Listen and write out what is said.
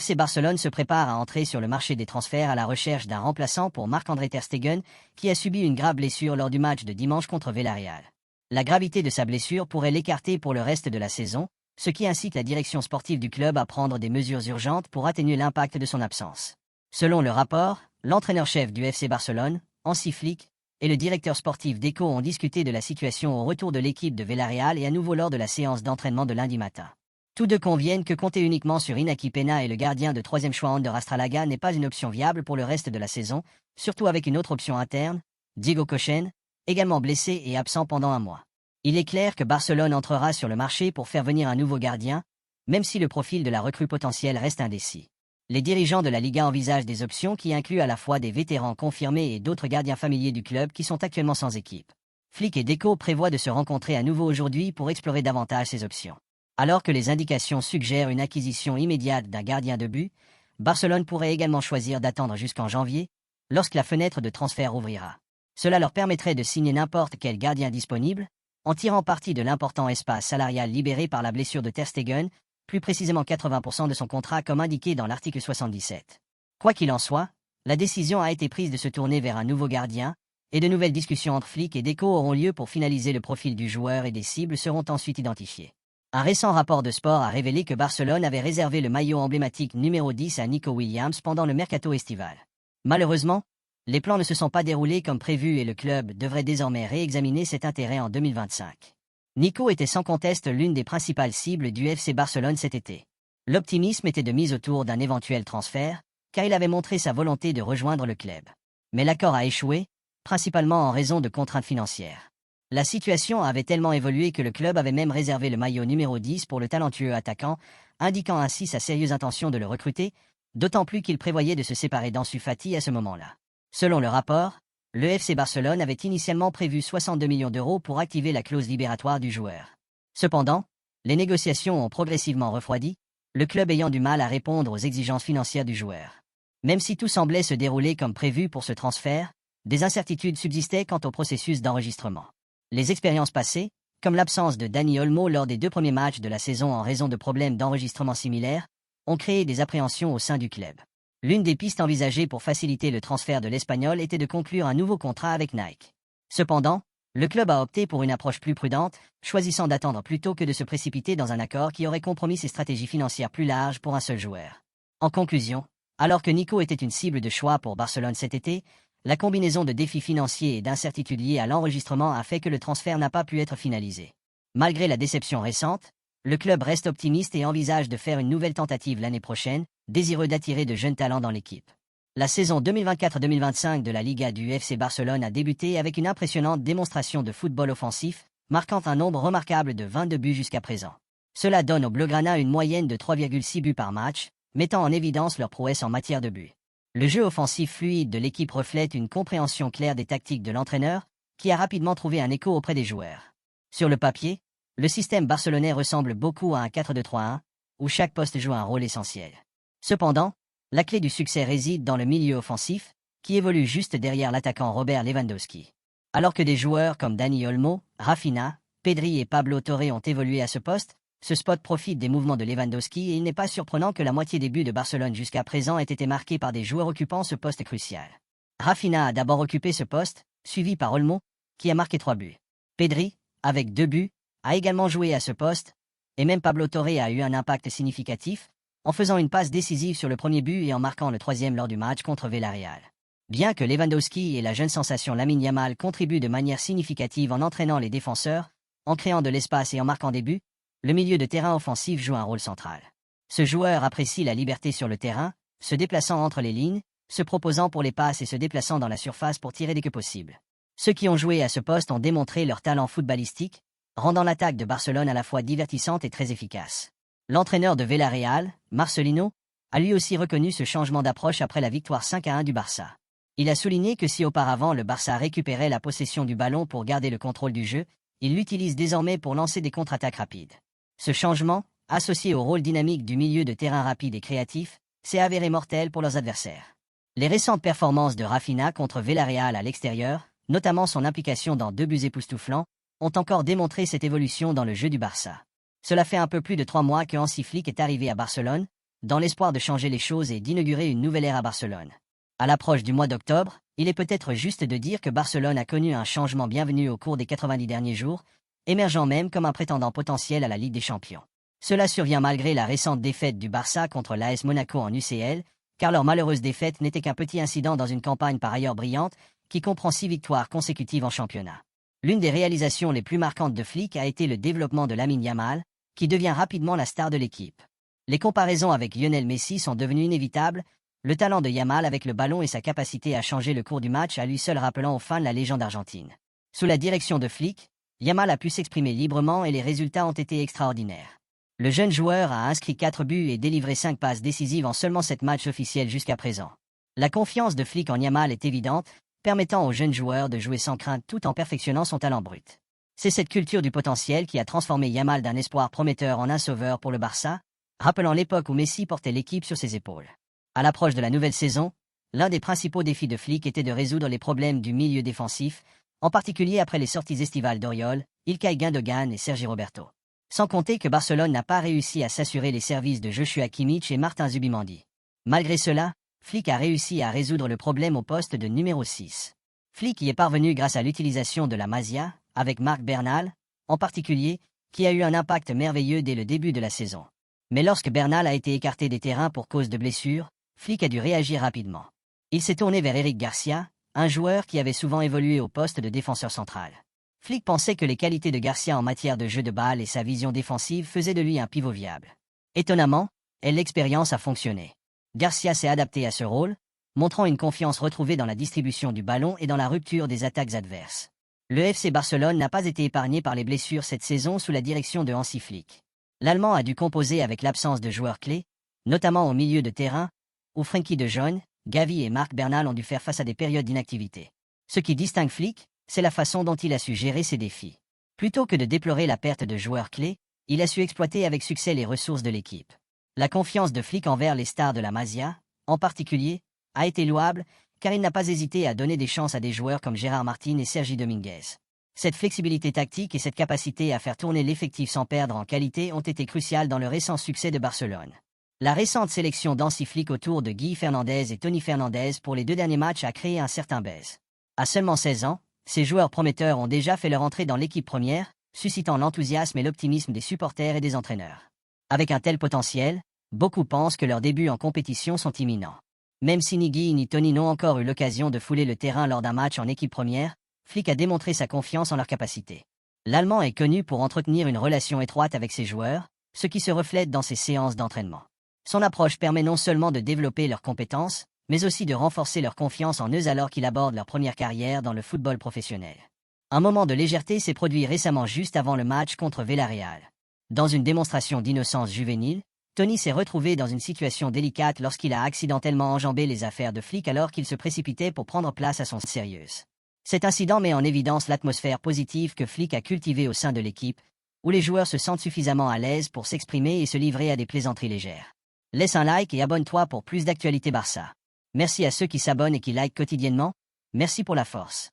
FC Barcelone se prépare à entrer sur le marché des transferts à la recherche d'un remplaçant pour Marc-André Ter Stegen, qui a subi une grave blessure lors du match de dimanche contre Villarreal. La gravité de sa blessure pourrait l'écarter pour le reste de la saison, ce qui incite la direction sportive du club à prendre des mesures urgentes pour atténuer l'impact de son absence. Selon le rapport, l'entraîneur-chef du FC Barcelone, Hansi Flick, et le directeur sportif Deco ont discuté de la situation au retour de l'équipe de Villarreal et à nouveau lors de la séance d'entraînement de lundi matin. Tous deux conviennent que compter uniquement sur Iñaki Peña et le gardien de troisième choix Ander Astralaga n'est pas une option viable pour le reste de la saison, surtout avec une autre option interne, Diego Kochen, également blessé et absent pendant un mois. Il est clair que Barcelone entrera sur le marché pour faire venir un nouveau gardien, même si le profil de la recrue potentielle reste indécis. Les dirigeants de la Liga envisagent des options qui incluent à la fois des vétérans confirmés et d'autres gardiens familiers du club qui sont actuellement sans équipe. Flick et Deco prévoient de se rencontrer à nouveau aujourd'hui pour explorer davantage ces options. Alors que les indications suggèrent une acquisition immédiate d'un gardien de but, Barcelone pourrait également choisir d'attendre jusqu'en janvier, lorsque la fenêtre de transfert ouvrira. Cela leur permettrait de signer n'importe quel gardien disponible, en tirant parti de l'important espace salarial libéré par la blessure de Ter Stegen, plus précisément 80% de son contrat comme indiqué dans l'article 77. Quoi qu'il en soit, la décision a été prise de se tourner vers un nouveau gardien, et de nouvelles discussions entre Flick et Deco auront lieu pour finaliser le profil du joueur et des cibles seront ensuite identifiées. Un récent rapport de Sport a révélé que Barcelone avait réservé le maillot emblématique numéro 10 à Nico Williams pendant le mercato estival. Malheureusement, les plans ne se sont pas déroulés comme prévu et le club devrait désormais réexaminer cet intérêt en 2025. Nico était sans conteste l'une des principales cibles du FC Barcelone cet été. L'optimisme était de mise autour d'un éventuel transfert, car il avait montré sa volonté de rejoindre le club. Mais l'accord a échoué, principalement en raison de contraintes financières. La situation avait tellement évolué que le club avait même réservé le maillot numéro 10 pour le talentueux attaquant, indiquant ainsi sa sérieuse intention de le recruter, d'autant plus qu'il prévoyait de se séparer d'Ansu Fati à ce moment-là. Selon le rapport, le FC Barcelone avait initialement prévu 62 millions d'euros pour activer la clause libératoire du joueur. Cependant, les négociations ont progressivement refroidi, le club ayant du mal à répondre aux exigences financières du joueur. Même si tout semblait se dérouler comme prévu pour ce transfert, des incertitudes subsistaient quant au processus d'enregistrement. Les expériences passées, comme l'absence de Dani Olmo lors des 2 premiers matchs de la saison en raison de problèmes d'enregistrement similaires, ont créé des appréhensions au sein du club. L'une des pistes envisagées pour faciliter le transfert de l'Espagnol était de conclure un nouveau contrat avec Nike. Cependant, le club a opté pour une approche plus prudente, choisissant d'attendre plutôt que de se précipiter dans un accord qui aurait compromis ses stratégies financières plus larges pour un seul joueur. En conclusion, alors que Nico était une cible de choix pour Barcelone cet été, la combinaison de défis financiers et d'incertitudes liées à l'enregistrement a fait que le transfert n'a pas pu être finalisé. Malgré la déception récente, le club reste optimiste et envisage de faire une nouvelle tentative l'année prochaine, désireux d'attirer de jeunes talents dans l'équipe. La saison 2024-2025 de la Liga du FC Barcelone a débuté avec une impressionnante démonstration de football offensif, marquant un nombre remarquable de 22 buts jusqu'à présent. Cela donne aux Blaugrana une moyenne de 3,6 buts par match, mettant en évidence leur prouesse en matière de buts. Le jeu offensif fluide de l'équipe reflète une compréhension claire des tactiques de l'entraîneur, qui a rapidement trouvé un écho auprès des joueurs. Sur le papier, le système barcelonais ressemble beaucoup à un 4-2-3-1, où chaque poste joue un rôle essentiel. Cependant, la clé du succès réside dans le milieu offensif, qui évolue juste derrière l'attaquant Robert Lewandowski. Alors que des joueurs comme Dani Olmo, Rafinha, Pedri et Pablo Torre ont évolué à ce poste, ce spot profite des mouvements de Lewandowski et il n'est pas surprenant que la moitié des buts de Barcelone jusqu'à présent aient été marqués par des joueurs occupant ce poste crucial. Rafinha a d'abord occupé ce poste, suivi par Olmo, qui a marqué 3 buts. Pedri, avec 2 buts, a également joué à ce poste, et même Pablo Torre a eu un impact significatif, en faisant une passe décisive sur le premier but et en marquant le 3e lors du match contre Villarreal. Bien que Lewandowski et la jeune sensation Lamine Yamal contribuent de manière significative en entraînant les défenseurs, en créant de l'espace et en marquant des buts, le milieu de terrain offensif joue un rôle central. Ce joueur apprécie la liberté sur le terrain, se déplaçant entre les lignes, se proposant pour les passes et se déplaçant dans la surface pour tirer dès que possible. Ceux qui ont joué à ce poste ont démontré leur talent footballistique, rendant l'attaque de Barcelone à la fois divertissante et très efficace. L'entraîneur de Villarreal, Marcelino, a lui aussi reconnu ce changement d'approche après la victoire 5-1 du Barça. Il a souligné que si auparavant le Barça récupérait la possession du ballon pour garder le contrôle du jeu, il l'utilise désormais pour lancer des contre-attaques rapides. Ce changement, associé au rôle dynamique du milieu de terrain rapide et créatif, s'est avéré mortel pour leurs adversaires. Les récentes performances de Rafinha contre Villarreal à l'extérieur, notamment son implication dans 2 buts époustouflants, ont encore démontré cette évolution dans le jeu du Barça. Cela fait un peu plus de 3 mois que Hansi Flick est arrivé à Barcelone, dans l'espoir de changer les choses et d'inaugurer une nouvelle ère à Barcelone. À l'approche du mois d'octobre, il est peut-être juste de dire que Barcelone a connu un changement bienvenu au cours des 90 derniers jours, émergeant même comme un prétendant potentiel à la Ligue des Champions. Cela survient malgré la récente défaite du Barça contre l'AS Monaco en UCL, car leur malheureuse défaite n'était qu'un petit incident dans une campagne par ailleurs brillante, qui comprend 6 victoires consécutives en championnat. L'une des réalisations les plus marquantes de Flick a été le développement de Lamine Yamal, qui devient rapidement la star de l'équipe. Les comparaisons avec Lionel Messi sont devenues inévitables, le talent de Yamal avec le ballon et sa capacité à changer le cours du match à lui seul rappelant aux fans la légende argentine. Sous la direction de Flick, Yamal a pu s'exprimer librement et les résultats ont été extraordinaires. Le jeune joueur a inscrit 4 buts et délivré 5 passes décisives en seulement 7 matchs officiels jusqu'à présent. La confiance de Flick en Yamal est évidente, permettant au jeune joueur de jouer sans crainte tout en perfectionnant son talent brut. C'est cette culture du potentiel qui a transformé Yamal d'un espoir prometteur en un sauveur pour le Barça, rappelant l'époque où Messi portait l'équipe sur ses épaules. À l'approche de la nouvelle saison, l'un des principaux défis de Flick était de résoudre les problèmes du milieu défensif, en particulier après les sorties estivales d'Oriol, Ilkay Gundogan et Sergi Roberto. Sans compter que Barcelone n'a pas réussi à s'assurer les services de Joshua Kimmich et Martin Zubimendi. Malgré cela, Flick a réussi à résoudre le problème au poste de numéro 6. Flick y est parvenu grâce à l'utilisation de la Masia, avec Marc Bernal, en particulier, qui a eu un impact merveilleux dès le début de la saison. Mais lorsque Bernal a été écarté des terrains pour cause de blessure, Flick a dû réagir rapidement. Il s'est tourné vers Eric Garcia, un joueur qui avait souvent évolué au poste de défenseur central. Flick pensait que les qualités de Garcia en matière de jeu de balle et sa vision défensive faisaient de lui un pivot viable. Étonnamment, l'expérience a fonctionné. Garcia s'est adapté à ce rôle, montrant une confiance retrouvée dans la distribution du ballon et dans la rupture des attaques adverses. Le FC Barcelone n'a pas été épargné par les blessures cette saison sous la direction de Hansi Flick. L'Allemand a dû composer avec l'absence de joueurs clés, notamment au milieu de terrain, où Frenkie de Jong, Gavi et Marc Bernal ont dû faire face à des périodes d'inactivité. Ce qui distingue Flick, c'est la façon dont il a su gérer ces défis. Plutôt que de déplorer la perte de joueurs clés, il a su exploiter avec succès les ressources de l'équipe. La confiance de Flick envers les stars de la Masia, en particulier, a été louable, car il n'a pas hésité à donner des chances à des joueurs comme Gérard Martin et Sergi Dominguez. Cette flexibilité tactique et cette capacité à faire tourner l'effectif sans perdre en qualité ont été cruciales dans le récent succès de Barcelone. La récente sélection d'Hansi Flick autour de Guy Fernandez et Tony Fernandez pour les 2 derniers matchs a créé un certain buzz. À seulement 16 ans, ces joueurs prometteurs ont déjà fait leur entrée dans l'équipe première, suscitant l'enthousiasme et l'optimisme des supporters et des entraîneurs. Avec un tel potentiel, beaucoup pensent que leurs débuts en compétition sont imminents. Même si ni Guy ni Tony n'ont encore eu l'occasion de fouler le terrain lors d'un match en équipe première, Flick a démontré sa confiance en leurs capacités. L'Allemand est connu pour entretenir une relation étroite avec ses joueurs, ce qui se reflète dans ses séances d'entraînement. Son approche permet non seulement de développer leurs compétences, mais aussi de renforcer leur confiance en eux alors qu'ils abordent leur première carrière dans le football professionnel. Un moment de légèreté s'est produit récemment juste avant le match contre Villarreal. Dans une démonstration d'innocence juvénile, Tony s'est retrouvé dans une situation délicate lorsqu'il a accidentellement enjambé les affaires de Flick alors qu'il se précipitait pour prendre place à son sérieuse. Cet incident met en évidence l'atmosphère positive que Flick a cultivée au sein de l'équipe, où les joueurs se sentent suffisamment à l'aise pour s'exprimer et se livrer à des plaisanteries légères. Laisse un like et abonne-toi pour plus d'actualités Barça. Merci à ceux qui s'abonnent et qui likent quotidiennement, merci pour la force.